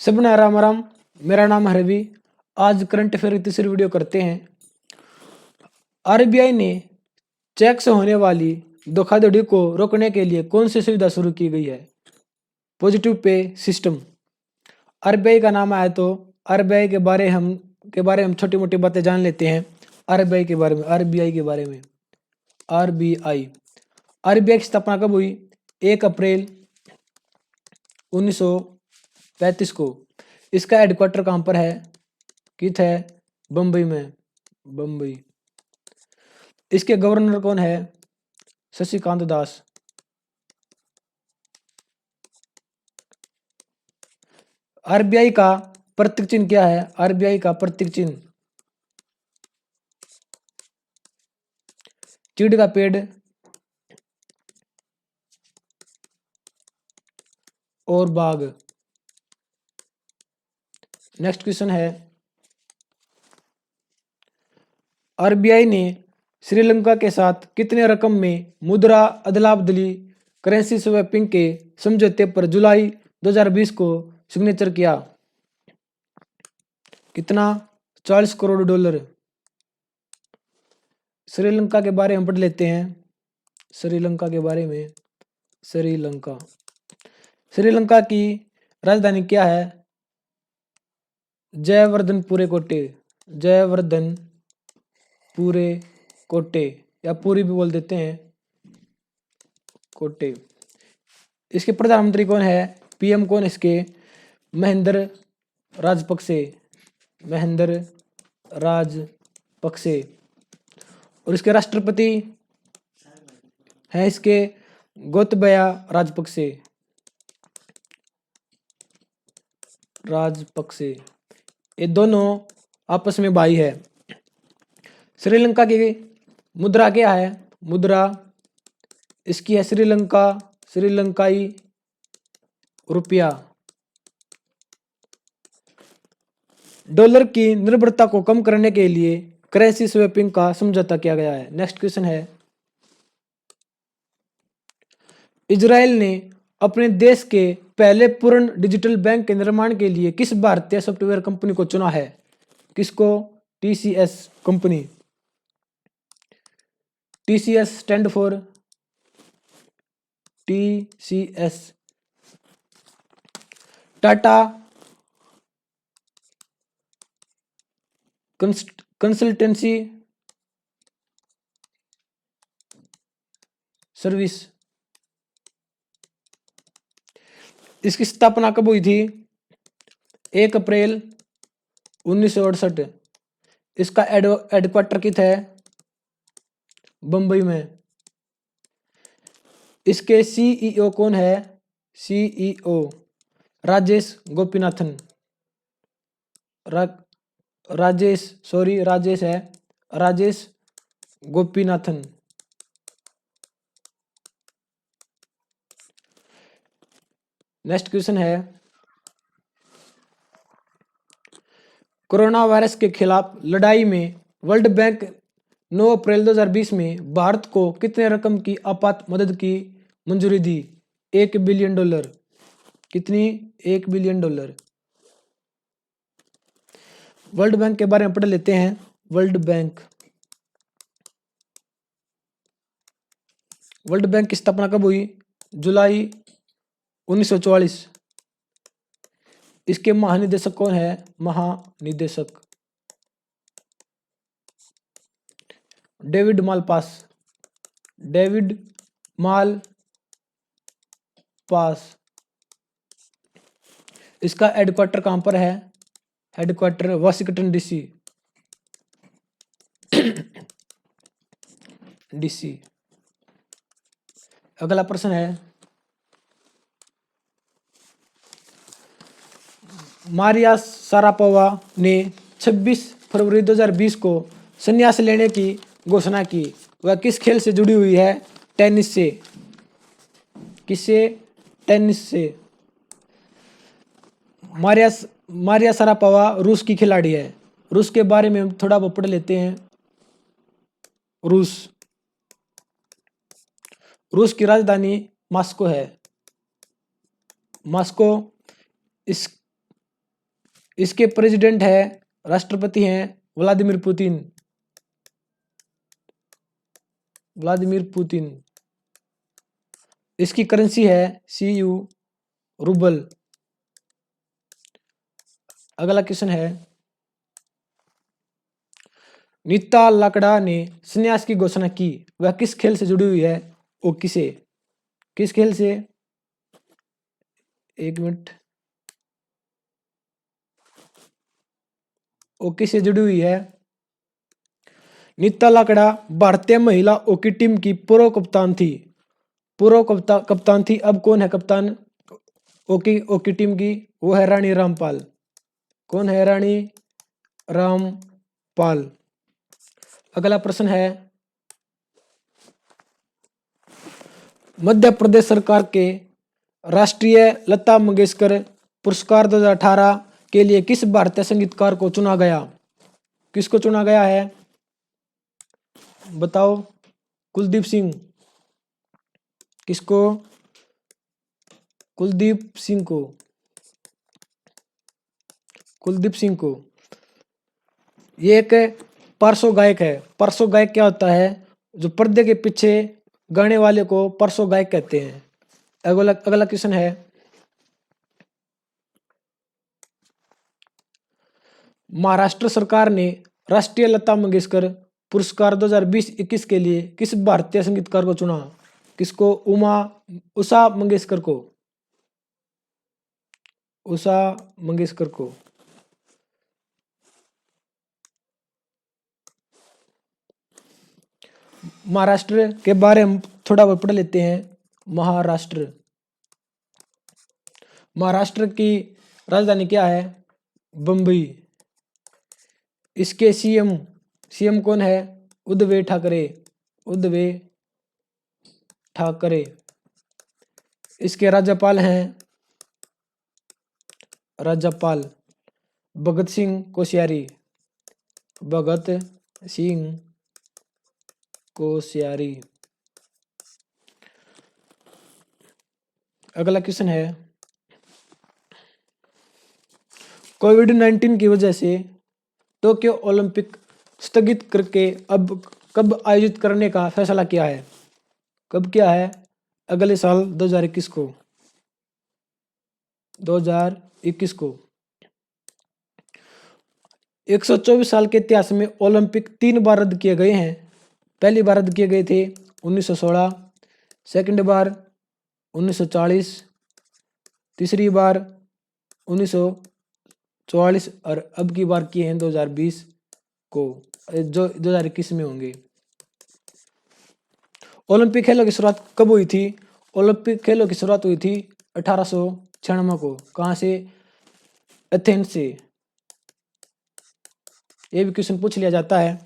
सबना राम राम। मेरा नाम है रवि। आज करंट अफेयर की तीसरी वीडियो करते हैं। आरबीआई ने चेक से होने वाली धोखाधड़ी को रोकने के लिए कौन सी सुविधा शुरू की गई है? Positive pay system. आरबीआई का नाम आया तो आरबीआई के बारे में हम छोटी मोटी बातें जान लेते हैं। आरबीआई के बारे में आरबीआई आरबीआई की स्थापना कब हुई? 1 अप्रैल 1935 को। इसका हेडक्वार्टर कहाँ पर है? कित है? बम्बई में। बम्बई। इसके गवर्नर कौन है? शशिकांत दास। आरबीआई का प्रतीक चिन्ह क्या है? आरबीआई का प्रतीक चिन्ह चीड़ का पेड़ और बाघ। नेक्स्ट क्वेश्चन है, आरबीआई ने श्रीलंका के साथ कितने रकम में मुद्रा अदला बदली करेंसी स्वैपिंग के समझौते पर जुलाई 2020 को सिग्नेचर किया? कितना? 40 करोड़ डॉलर। श्रीलंका के बारे में पढ़ लेते हैं। श्रीलंका के बारे में। श्रीलंका की राजधानी क्या है? जयवर्धनपुरे कोटे या पूरी भी बोल देते हैं, कोटे। इसके प्रधानमंत्री कौन है? पीएम कौन इसके? महेंद्र राजपक्षे। और इसके राष्ट्रपति हैं इसके गोतबया राजपक्षे। ये दोनों आपस में भाई है। श्रीलंका की मुद्रा क्या है? मुद्रा इसकी है श्रीलंकाई रुपया। डॉलर की निर्भरता को कम करने के लिए करेंसी स्वैपिंग का समझौता किया गया है। नेक्स्ट क्वेश्चन है, इजराइल ने अपने देश के पहले पूर्ण डिजिटल बैंक के निर्माण के लिए किस भारतीय सॉफ्टवेयर कंपनी को चुना है? किसको? TCS company. TCS stand for TCS Tata consultancy service. इसकी स्थापना कब हुई थी? 1 अप्रैल 1968। इसका हेडक्वार्टर कित है? बंबई में। इसके सीईओ कौन है? CEO Rajesh Gopinathan. Rajesh Gopinathan. Next question है, कोरोना वायरस के खिलाफ लड़ाई में वर्ल्ड बैंक 9 अप्रैल 2020 में भारत को कितने रकम की आपात मदद की मंजूरी दी? 1 बिलियन डॉलर। कितनी? 1 बिलियन डॉलर। वर्ल्ड बैंक के बारे में पढ़ लेते हैं। वर्ल्ड बैंक की स्थापना कब हुई? जुलाई 1944। इसके महानिदेशक कौन है? महानिदेशक डेविड मालपास। इसका हेडक्वार्टर कहां पर है? Headquarter Washington DC. अगला प्रश्न है, मारिया शारापोवा ने 26 फरवरी 2020 को संन्यास लेने की घोषणा की। वह किस खेल से जुड़ी हुई है? टेनिस से। किससे? टेनिस से। मारिया शारापोवा रूस की खिलाड़ी है। रूस के बारे में हम थोड़ा बहुत पढ़ लेते हैं। रूस की राजधानी मॉस्को है। इसके प्रेसिडेंट है, राष्ट्रपति हैं व्लादिमीर पुतिन। Vladimir Putin. इसकी करेंसी है CU रूबल। अगला क्वेश्चन है, नीता लाकड़ा ने संन्यास की घोषणा की, वह किस खेल से जुड़ी हुई है? वो किसे, किस खेल से? एक मिनट। हॉकी से जुड़ी हुई है। नीता लाकड़ा भारतीय महिला हॉकी टीम की पूर्व कप्तान थी। पूर्व कप्तान थी। अब कौन है कप्तान हॉकी टीम की? वो है रानी रामपाल। कौन है? रानी रामपाल। अगला प्रश्न है, मध्य प्रदेश सरकार के राष्ट्रीय लता मंगेशकर पुरस्कार 2018 के लिए किस भारतीय संगीतकार को चुना गया? किसको चुना गया है? बताओ। कुलदीप सिंह। किसको? कुलदीप सिंह को। कुलदीप सिंह को। ये एक पार्श्व गायक है। पार्श्व गायक क्या होता है? जो पर्दे के पीछे गाने वाले को पार्श्व गायक कहते हैं। अगला क्वेश्चन है, महाराष्ट्र सरकार ने राष्ट्रीय लता मंगेशकर पुरस्कार 2020-21 के लिए किस भारतीय संगीतकार को चुना? किसको? उषा मंगेशकर को। उषा मंगेशकर को। महाराष्ट्र के बारे में थोड़ा बहुत पढ़ लेते हैं। महाराष्ट्र। महाराष्ट्र की राजधानी क्या है? बम्बई। इसके सीएम कौन है? उद्धव ठाकरे। उद्धव ठाकरे। इसके राज्यपाल हैं राज्यपाल भगत सिंह कोश्यारी। भगत सिंह कोश्यारी। अगला क्वेश्चन है, कोविड-19 की वजह से टोक्यो ओलंपिक स्थगित करके अब कब आयोजित करने का फैसला किया है? कब किया है? अगले साल 2021 को। 2021 को। 124 साल के इतिहास में ओलंपिक 3 बार रद्द किए गए हैं। पहली बार रद्द किए गए थे 1916, सेकंड बार 1940, तीसरी बार 1944 और अब की बार किए हैं 2020 को, जो 2021 में होंगे। ओलंपिक खेलों की शुरुआत कब हुई थी? ओलंपिक खेलों की शुरुआत हुई थी 1896 को। कहाँ से? एथेंस से। ये भी क्वेश्चन पूछ लिया जाता है।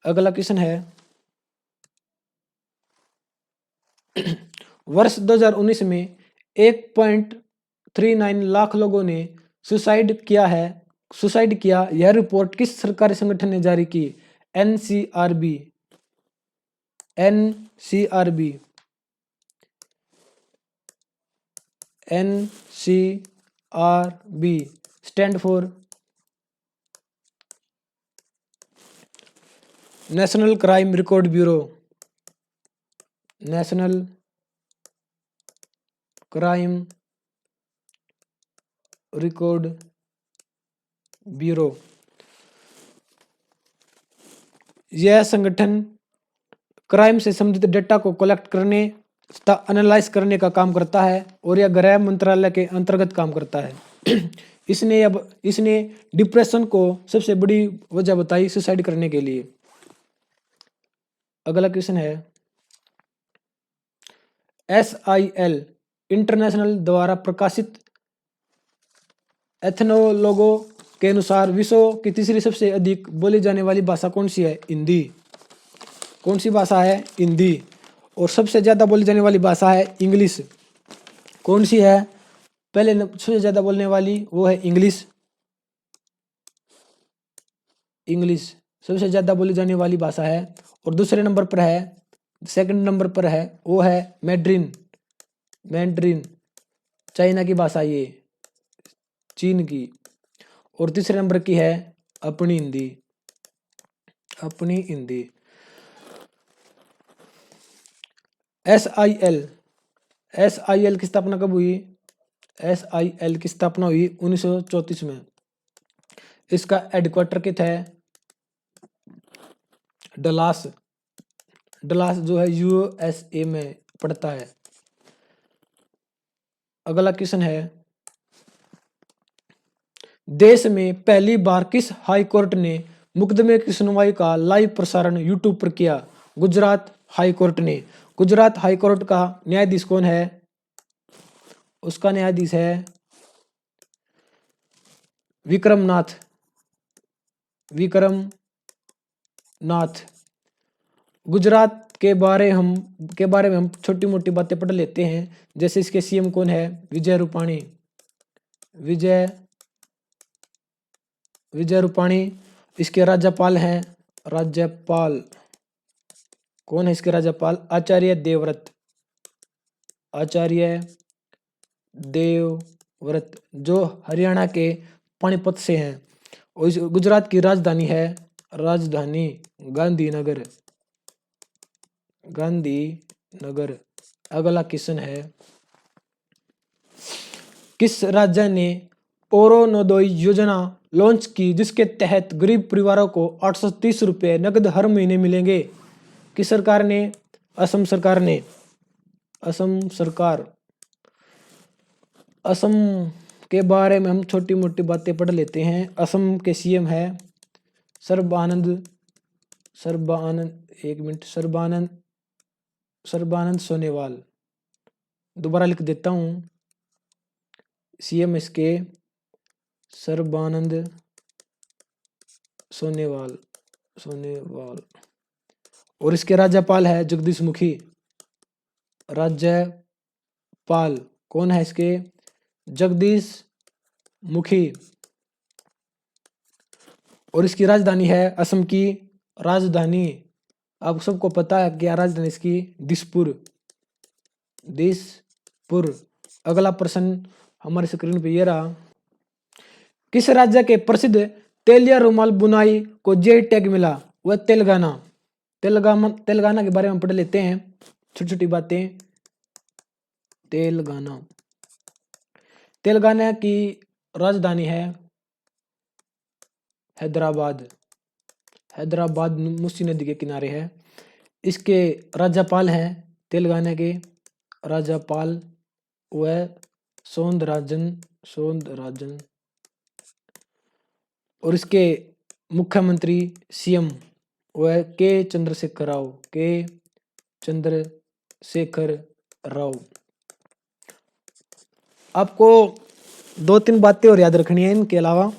अगला क्वेश्चन है, वर्ष 2019 में 1.39 लाख लोगों ने सुसाइड किया। यह रिपोर्ट किस सरकारी संगठन ने जारी की? NCRB। NCRB stand for national crime record bureau. National crime record bureau. यह संगठन क्राइम से संबंधित डेटा को कलेक्ट करने तथा एनालाइज करने का काम करता है और यह गृह मंत्रालय के अंतर्गत काम करता है। इसने डिप्रेशन को सबसे बड़ी वजह बताई सुसाइड करने के लिए। अगला क्वेश्चन है, SIL इंटरनेशनल द्वारा प्रकाशित एथनोलॉगो के अनुसार विश्व की तीसरी सबसे अधिक बोली जाने वाली भाषा कौन सी है? हिंदी। कौन सी भाषा है? हिंदी। और सबसे ज्यादा बोली जाने वाली भाषा है इंग्लिश। कौन सी है? पहले सबसे ज्यादा बोलने वाली वो है इंग्लिश। इंग्लिश सबसे ज्यादा बोली जाने वाली भाषा है। और दूसरे नंबर पर है, सेकंड नंबर पर है, वो है मैंड्रिन। चाइना की भाषा। ये चीन की। और तीसरे नंबर की है अपनी हिंदी, अपनी हिंदी। SIL की स्थापना कब हुई? SIL की स्थापना हुई 1934 में। इसका हेडक्वार्टर कितना है? डलास, डलास जो है USA में पड़ता है। अगला क्वेश्चन है, देश में पहली बार किस हाई कोर्ट ने मुकदमे की सुनवाई का लाइव प्रसारण यूट्यूब पर किया? गुजरात हाई कोर्ट ने। गुजरात हाई कोर्ट का न्यायाधीश कौन है? उसका न्यायाधीश है विक्रमनाथ, विक्रमनाथ। गुजरात के बारे में हम छोटी मोटी बातें पढ़ लेते हैं। जैसे इसके CM कौन है? विजय रूपाणी, विजय रूपाणी। इसके राज्यपाल हैं, राज्यपाल कौन है इसके राज्यपाल? आचार्य देवव्रत, आचार्य देवव्रत, जो हरियाणा के पानीपत से हैं। और इस गुजरात की राजधानी है, राजधानी गांधीनगर, गांधीनगर। अगला क्वेश्चन है, किस राज्य ने अरुणोदय योजना लॉन्च की जिसके तहत गरीब परिवारों को 830 रुपये नकद हर महीने मिलेंगे? किस सरकार ने? असम सरकार ने। असम सरकार। असम के बारे में हम छोटी मोटी बातें पढ़ लेते हैं। असम के CM है सर्बानंद, एक मिनट, सर्बानंद सोनोवाल। दोबारा लिख देता हूं, CM इसके सर्बानंद सोनोवाल। और इसके राज्यपाल है जगदीश मुखी, राज्यपाल कौन है इसके? जगदीश मुखी। और इसकी राजधानी है, असम की राजधानी, आप सबको पता है क्या राजधानी इसकी? दिसपुर, दिसपुर। अगला प्रश्न हमारे स्क्रीन पे ये रहा, किस राज्य के प्रसिद्ध तेलिया रुमाल बुनाई को GI टैग मिला? वह तेलंगाना। तेलंगाना के बारे में पढ़ लेते हैं छोटी छोटी बातें। तेलंगाना की राजधानी है हैदराबाद, हैदराबाद मूसी नदी के किनारे है। इसके राज्यपाल हैं, तेलंगाना के राज्यपाल वह सौंदरराजन। और इसके मुख्यमंत्री CM वह के चंद्रशेखर राव। आपको 2-3 बातें और याद रखनी है, इनके अलावा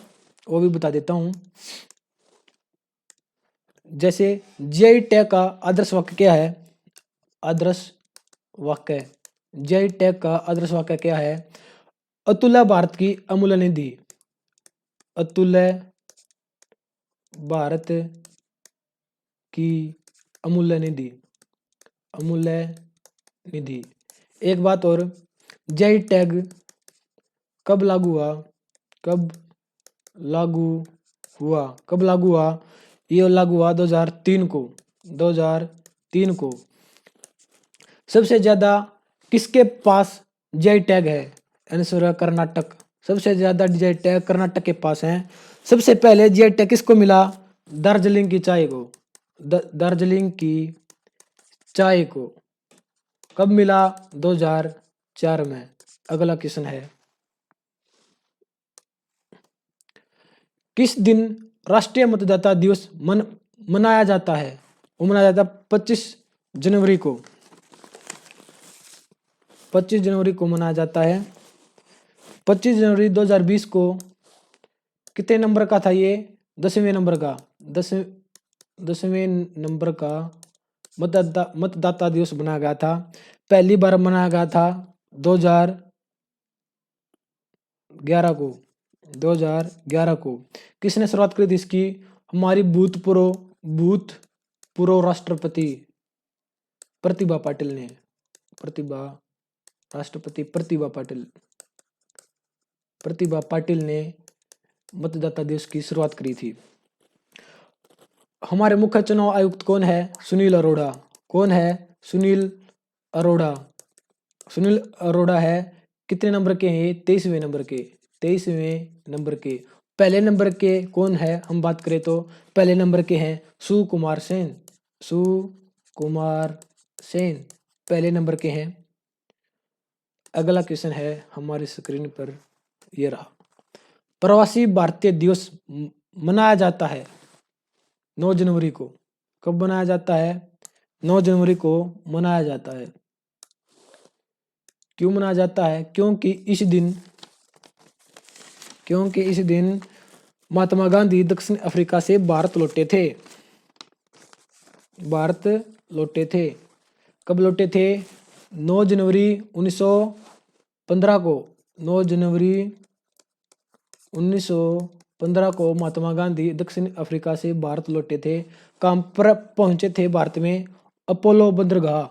वो भी बता देता हूं। जैसे GI टैग का आदर्श वाक्य क्या है? आदर्श वाक्य, GI टैग का आदर्श वाक्य क्या है? अतुल्य भारत की अमूल्य निधि, अतुल्य भारत की अमूल्य निधि, अमूल्य निधि। एक बात और, GI टैग कब लागू हुआ? कब लागू हुआ? ये लागू हुआ 2003 को, 2003 को। सबसे ज्यादा किसके पास GI टैग है? आंसर है कर्नाटक। सबसे ज्यादा GI टैग कर्नाटक के पास है। सबसे पहले GI टैग किसको मिला? दार्जिलिंग की चाय को, दार्जिलिंग की चाय को। कब मिला? 2004 में। अगला क्वेश्चन है, किस दिन राष्ट्रीय मतदाता दिवस मनाया जाता है? वो मनाया जाता है 25 जनवरी को, 25 जनवरी को मनाया जाता है। 25 जनवरी 2020 को कितने नंबर का था ये? 10वें नंबर का, 10वें नंबर का मतदाता दिवस बनाया गया था। पहली बार मनाया गया था 2011 को, 2011 को। किसने शुरुआत करी थी इसकी? हमारी भूतपूर्व राष्ट्रपति प्रतिभा पाटिल ने, प्रतिभा पाटिल। प्रतिभा पाटिल ने मतदाता दिवस की शुरुआत करी थी। हमारे मुख्य चुनाव आयुक्त कौन है? सुनील अरोड़ा। कौन है? सुनील अरोड़ा। सुनील अरोड़ा है। कितने नंबर के हैं? 23वें नंबर के। 23वें नंबर के। पहले नंबर के कौन है? हम बात करें तो पहले नंबर के हैं सुकुमार सेन। सुकुमार सेन पहले नंबर के हैं। अगला क्वेश्चन है हमारी स्क्रीन पर, ये रहा। प्रवासी भारतीय दिवस मनाया जाता है 9 जनवरी को। कब मनाया जाता है? 9 जनवरी को मनाया जाता है। क्यों मनाया जाता है? क्योंकि इस दिन महात्मा गांधी दक्षिण अफ्रीका से भारत लौटे थे। कब लौटे थे? 9 जनवरी 1915 को। 9 जनवरी 1915 को महात्मा गांधी दक्षिण अफ्रीका से भारत लौटे थे। कहाँ पर पहुंचे थे भारत में? अपोलो बंदरगाह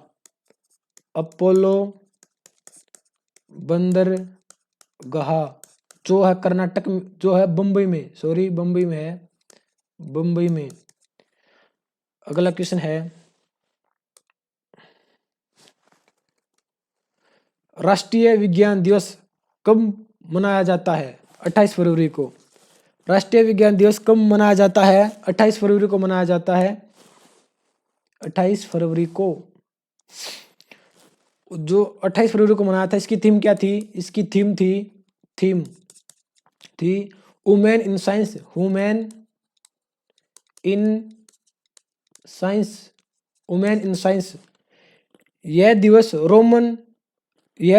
जो है कर्नाटक में, जो है बम्बई में। अगला क्वेश्चन है, राष्ट्रीय विज्ञान दिवस कब मनाया जाता है? 28 फरवरी को। राष्ट्रीय विज्ञान दिवस कब मनाया जाता है? 28 फरवरी को मनाया जाता है। 28 फरवरी को। जो 28 फरवरी को मनाया था, इसकी थीम क्या थी? इसकी थीम थी women in science. Women in science. यह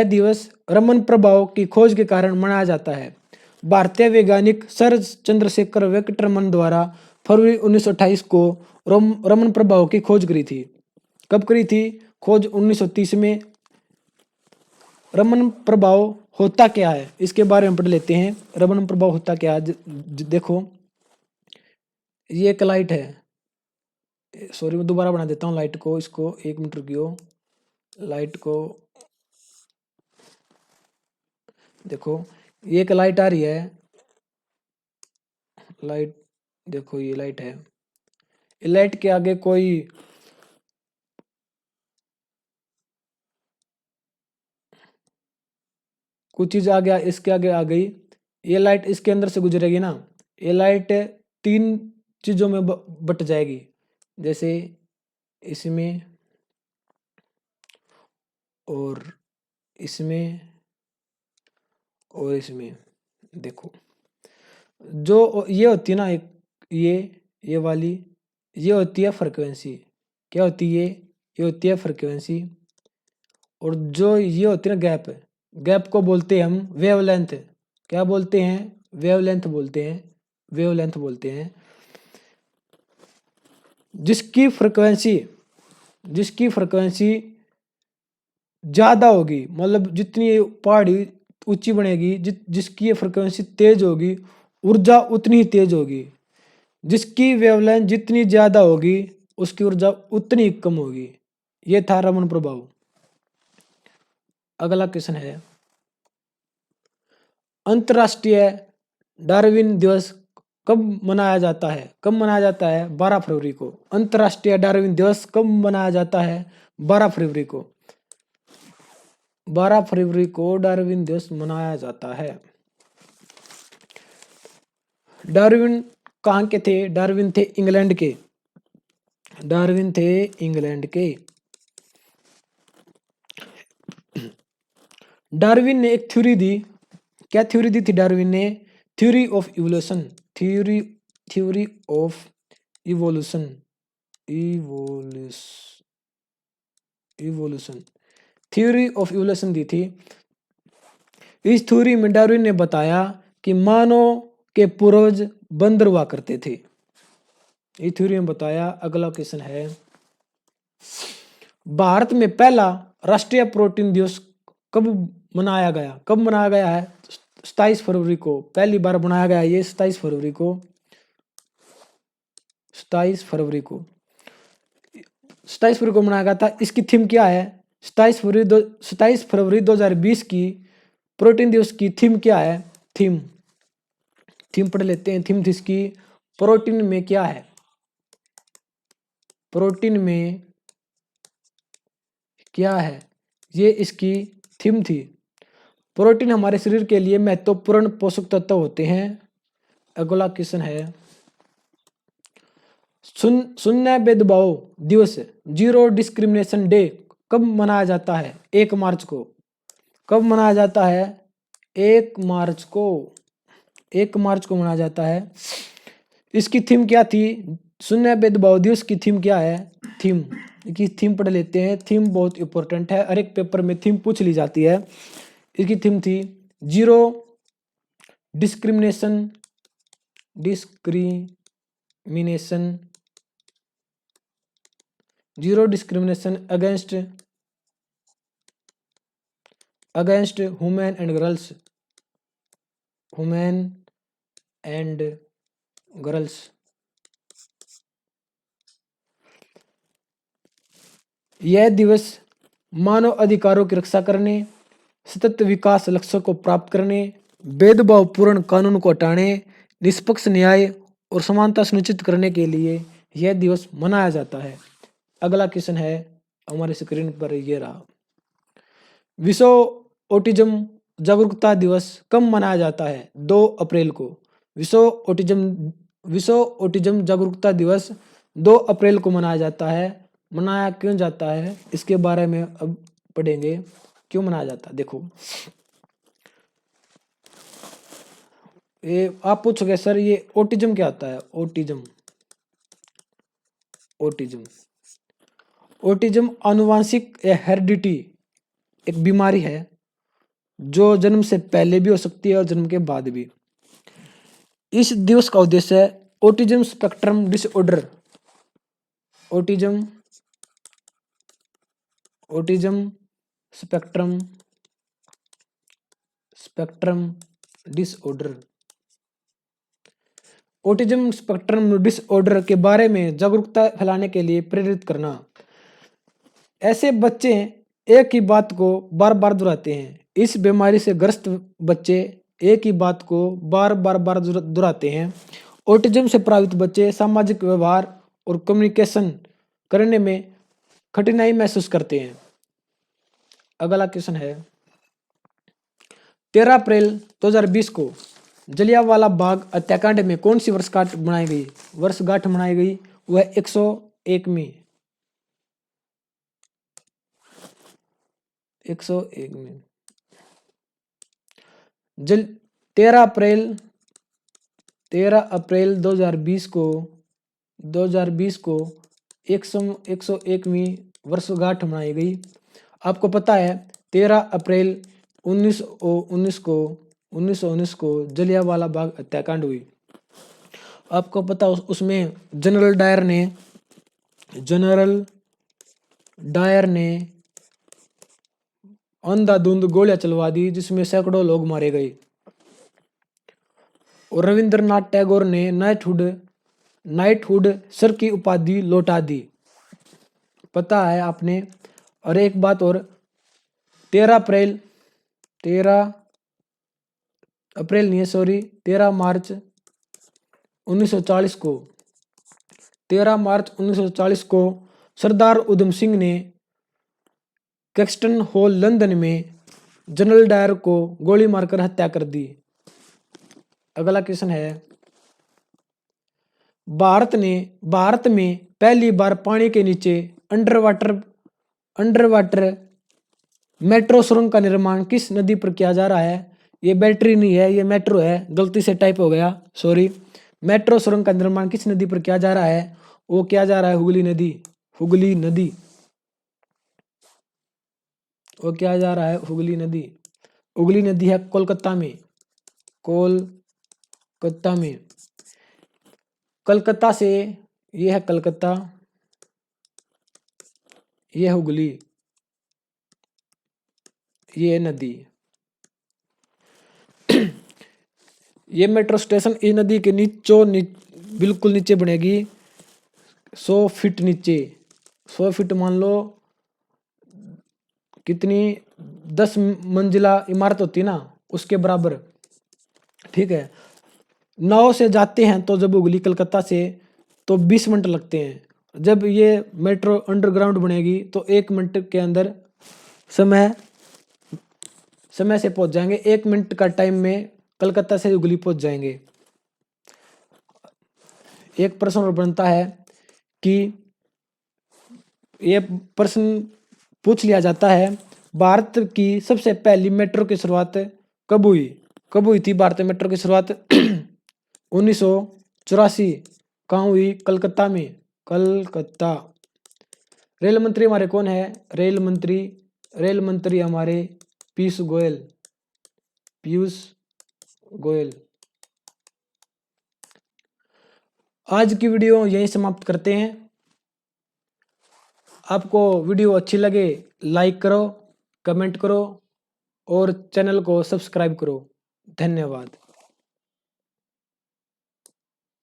दिवस रमन प्रभाव की खोज के कारण मनाया जाता है। भारतीय वैज्ञानिक सर चंद्रशेखर वेंकटरमन द्वारा फरवरी 1928 को रमन प्रभाव की खोज करी थी। कब करी थी खोज? 1930 में। रमन प्रभाव होता क्या है, इसके बारे में पढ़ लेते हैं। रमन प्रभाव होता क्या है? देखो, ये एक लाइट है। सॉरी, मैं दोबारा बना देता हूँ लाइट को। इसको 1 मिनट रुकियो। लाइट को देखो, ये एक लाइट आ रही है। लाइट देखो, ये लाइट है। लाइट के आगे कोई कुछ चीज आ गया, इसके आगे आ गई। ये लाइट इसके अंदर से गुजरेगी ना, ये लाइट 3 चीजों में बट जाएगी। जैसे इसमें और इसमें और इसमें। देखो, जो ये होती है ना, एक ये वाली, ये होती है फ्रीक्वेंसी। क्या होती है? ये होती है फ्रीक्वेंसी। और जो ये होती है ना गैप को बोलते हैं हम वेवलेंथ। क्या बोलते हैं? वेवलेंथ बोलते हैं। जिसकी फ्रीक्वेंसी ज्यादा होगी, मतलब जितनी पहाड़ी ऊंची बनेगी, जिसकी ये फ्रीक्वेंसी तेज होगी, ऊर्जा उतनी ही तेज होगी। जिसकी वेवलेंथ जितनी ज्यादा होगी, उसकी ऊर्जा उतनी कम होगी। ये था रमन प्रभाव। अगला क्वेश्चन है, अंतरराष्ट्रीय डार्विन दिवस कब मनाया जाता है? 12 फरवरी को। अंतरराष्ट्रीय डार्विन दिवस कब मनाया जाता है? 12 फरवरी को। 12 फरवरी को डार्विन दिवस मनाया जाता है। डार्विन कहाँ के थे? डार्विन थे इंग्लैंड के। डार्विन ने एक थ्योरी दी। क्या थ्योरी दी थी डार्विन ने? Theory of evolution. Theory of evolution theory of evolution दी थी। इस थ्योरी में डार्विन ने बताया कि मानव के पूर्वज बंदर हुआ करते थे। इस थ्योरी में बताया। अगला क्वेश्चन है, भारत में पहला राष्ट्रीय प्रोटीन दिवस कब मनाया गया? कब मनाया गया है? 27 फरवरी को। पहली बार मनाया गया ये 27 फरवरी को। 27 फरवरी को मनाया गया था। इसकी थीम क्या है? 27 फरवरी 2020 की प्रोटीन दिवस की थीम क्या है? थीम, थीम पढ़ लेते हैं। थीम थी इसकी प्रोटीन में क्या है, प्रोटीन में क्या है, ये इसकी थीम थी। प्रोटीन हमारे शरीर के लिए महत्वपूर्ण पोषक तत्व होते हैं। अगला क्वेश्चन है शून्य भेदभाव दिवस, जीरो डिस्क्रिमिनेशन डे कब मनाया जाता है? 1 मार्च को। कब मनाया जाता है? 1 मार्च को। 1 मार्च को मनाया जाता है। इसकी थीम क्या थी? शून्य भेदभाव दिवस की थीम क्या है? थीम की थीम पढ़ लेते हैं। थीम बहुत इंपॉर्टेंट है, हर एक पेपर में थीम पूछ ली जाती है। इसकी थीम थी zero discrimination, zero discrimination against women and girls. यह दिवस मानव अधिकारों की रक्षा करने, सतत विकास लक्ष्यों को प्राप्त करने, भेदभावपूर्ण कानून को हटाने, निष्पक्ष न्याय और समानता सुनिश्चित करने के लिए यह दिवस मनाया जाता है। अगला क्वेश्चन है हमारे स्क्रीन पर, ये रहा। विश्व ऑटिज्म जागरूकता दिवस कब मनाया जाता है? 2 अप्रैल को। विश्व ऑटिज्म जागरूकता दिवस 2 अप्रैल को मनाया जाता है। मनाया क्यों जाता है इसके बारे में अब पढ़ेंगे, क्यों मनाया जाता है। देखो, ये आप पूछोगे सर ये ऑटिज्म क्या होता है? ऑटिज्म आनुवांशिक या हेरिडिटी एक बीमारी है जो जन्म से पहले भी हो सकती है और जन्म के बाद भी। इस दिवस का उद्देश्य है autism spectrum disorder, autism spectrum disorder, autism spectrum disorder के बारे में जागरूकता फैलाने के लिए प्रेरित करना। ऐसे बच्चे एक ही बात को बार बार दोहराते हैं। इस बीमारी से ग्रस्त बच्चे एक ही बात को बार बार दोहराते हैं। ऑटिज्म से प्रभावित बच्चे सामाजिक व्यवहार और कम्युनिकेशन करने में कठिनाई महसूस करते हैं। अगला क्वेश्चन है 13 अप्रैल 2020 को जलियांवाला बाग हत्याकांड में कौन सी वर्षगांठ मनाई गई? वह 101वीं 13 अप्रैल 2020 को 101वीं वर्षगांठ मनाई गई। आपको पता है 13 अप्रैल 1919 को जलियांवाला बाग हत्याकांड हुई। आपको पता उसमें जनरल डायर ने अंधाधुंध गोलियां चलवा दी जिसमें सैकड़ों लोग मारे गए। और रविंद्रनाथ टैगोर ने नाइटहुड सर की उपाधि लौटा दी। पता है आपने। और एक बात और, 13 मार्च 1940 को सरदार उधम सिंह ने कैक्सटन हॉल लंदन में जनरल डायर को गोली मारकर हत्या कर दी। अगला क्वेश्चन है भारत में पहली बार पानी के नीचे अंडर वाटर मेट्रो सुरंग का निर्माण किस नदी पर किया जा रहा है? ये बैटरी नहीं है, ये मेट्रो है, गलती से टाइप हो गया, सॉरी। मेट्रो सुरंग का निर्माण किस नदी पर किया जा रहा है? वो किया जा रहा है हुगली नदी। वो किया जा रहा है हुगली नदी है कोलकाता में। कलकत्ता से ये है कलकत्ता, ये हुगली, ये नदी। ये मेट्रो स्टेशन इस नदी के बिल्कुल नीचे बनेगी, 100 फीट नीचे। 100 फीट मान लो कितनी 10 मंजिला इमारत होती ना, उसके बराबर ठीक है। नाव से जाते हैं तो जब हुगली कलकत्ता से तो 20 मिनट लगते हैं। जब ये मेट्रो अंडरग्राउंड बनेगी तो 1 मिनट के अंदर समय से पहुंच जाएंगे। 1 मिनट का टाइम में कलकत्ता से हुगली पहुंच जाएंगे। एक प्रश्न और बनता है कि ये प्रश्न पूछ लिया जाता है, भारत की सबसे पहली मेट्रो की शुरुआत कब हुई? कब हुई थी भारत में मेट्रो की शुरुआत? 1984। कहाँ हुई? कलकत्ता में। कलकत्ता। रेल मंत्री हमारे कौन है? रेल मंत्री हमारे पीयूष गोयल। आज की वीडियो यहीं समाप्त करते हैं। आपको वीडियो अच्छी लगे लाइक करो, कमेंट करो और चैनल को सब्सक्राइब करो। धन्यवाद।